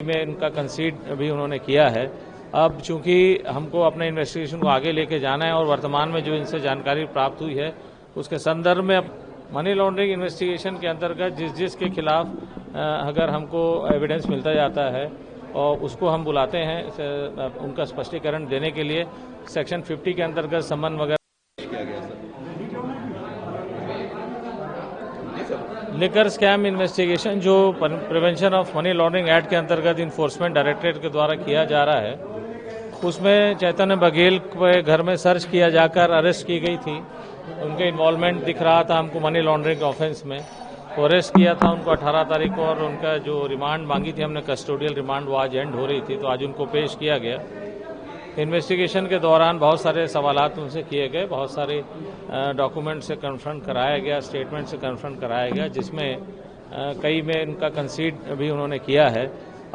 में इनका कंसीड भी उन्होंने किया है। अब चूंकि हमको अपने इन्वेस्टिगेशन को आगे लेके जाना है और वर्तमान में जो इनसे जानकारी प्राप्त हुई है उसके संदर्भ में मनी लॉन्ड्रिंग इन्वेस्टिगेशन के अंतर्गत जिसके खिलाफ अगर हमको एविडेंस मिलता जाता है और उसको हम बुलाते हैं उनका स्पष्टीकरण देने के लिए सेक्शन 50 के अंतर्गत समन वगैरह किया गया सर। लिकर स्कैम इन्वेस्टिगेशन जो prevention of money laundering act के अंतर्गत इन्फोर्समेंट डायरेक्टरेट के द्वारा किया जा रहा है, उसमें चैतन्य बघेल के घर में सर्च किया जाकर अरेस्ट की गई थी। उनके इन्वॉल्वमेंट दिख रहा था हमको मनी लॉन्ड्रिंग ऑफेंस में, तो अरेस्ट किया था उनको 18 तारीख को और उनका जो रिमांड मांगी थी हमने कस्टोडियल रिमांड वो आज एंड हो रही थी, तो आज उनको पेश किया गया। इन्वेस्टिगेशन के दौरान बहुत सारे सवालात उनसे किए गए, बहुत सारे डॉक्यूमेंट से कन्फ्रंट कराया गया, स्टेटमेंट से कन्फ्रंट कराया गया, जिसमें कई में उनका कंसीड भी उन्होंने किया है।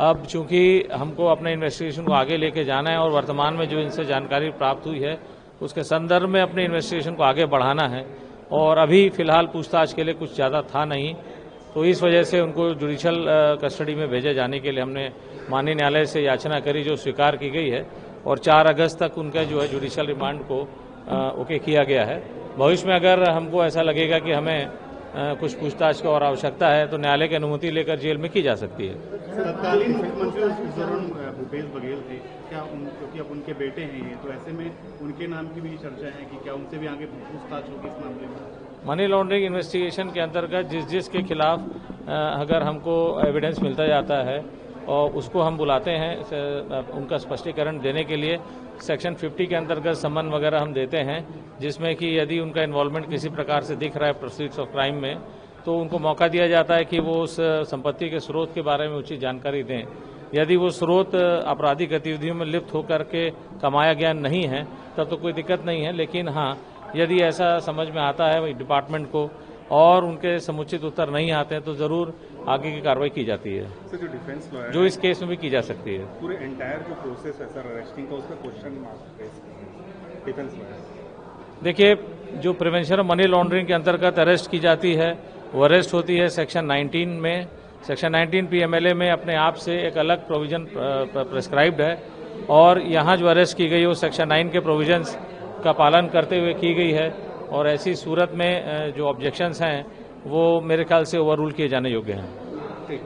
अब चूंकि हमको अपने इन्वेस्टिगेशन को आगे लेके जाना है और वर्तमान में जो इनसे जानकारी प्राप्त हुई है उसके संदर्भ में अपने इन्वेस्टिगेशन को आगे बढ़ाना है और अभी फिलहाल पूछताछ के लिए कुछ ज़्यादा था नहीं, तो इस वजह से उनको जुडिशल कस्टडी में भेजे जाने के लिए हमने माननीय न्यायालय से याचना करी, जो स्वीकार की गई है और 4 अगस्त तक उनका जो है जुडिशल रिमांड को ओके किया गया है। भविष्य में अगर हमको ऐसा लगेगा कि हमें कुछ पूछताछ की और आवश्यकता है तो न्यायालय की अनुमति लेकर जेल में की जा सकती है। तत्कालीन मुख्यमंत्री उस दौरान भूपेश बघेल थे, क्या क्योंकि अब उनके बेटे हैं ये, तो ऐसे में उनके नाम की भी चर्चा है कि क्या उनसे भी आगे पूछताछ होगी इस मामले में? मनी लॉन्ड्रिंग इन्वेस्टिगेशन के अंतर्गत जिसके खिलाफ अगर हमको एविडेंस मिलता जाता है और उसको हम बुलाते हैं उनका स्पष्टीकरण देने के लिए सेक्शन 50 के अंतर्गत समन वगैरह हम देते हैं, जिसमें कि यदि उनका इन्वॉल्वमेंट किसी प्रकार से दिख रहा है प्रोसीड्स ऑफ क्राइम में, तो उनको मौका दिया जाता है कि वो उस संपत्ति के स्रोत के बारे में उचित जानकारी दें। यदि वो स्रोत आपराधिक गतिविधियों में लिप्त होकर के कमाया गया नहीं है तब तो कोई दिक्कत नहीं है, लेकिन हाँ, यदि ऐसा समझ में आता है डिपार्टमेंट को और उनके समुचित उत्तर नहीं आते हैं तो जरूर आगे की कार्रवाई की जाती है। सर, जो डिफेंस लॉयर जो इस केस में भी की जा सकती है। पूरे एंटायर जो प्रोसेस है सर अरेस्टिंग का, उसका क्वेश्चन मार्क डिफेंस लॉयर। देखिए, जो प्रिवेंशन ऑफ मनी लॉन्ड्रिंग के अंतर्गत अरेस्ट की जाती है वो अरेस्ट होती है सेक्शन 19 में। सेक्शन 19 PMLA में अपने आप से एक अलग प्रोविजन प्रेस्क्राइब्ड है और यहाँ जो अरेस्ट की गई है वो सेक्शन 9 के प्रोविजंस का पालन करते हुए की गई है और ऐसी सूरत में जो ऑब्जेक्शंस हैं वो मेरे ख्याल से ओवररूल किए जाने योग्य हैं। ठीक।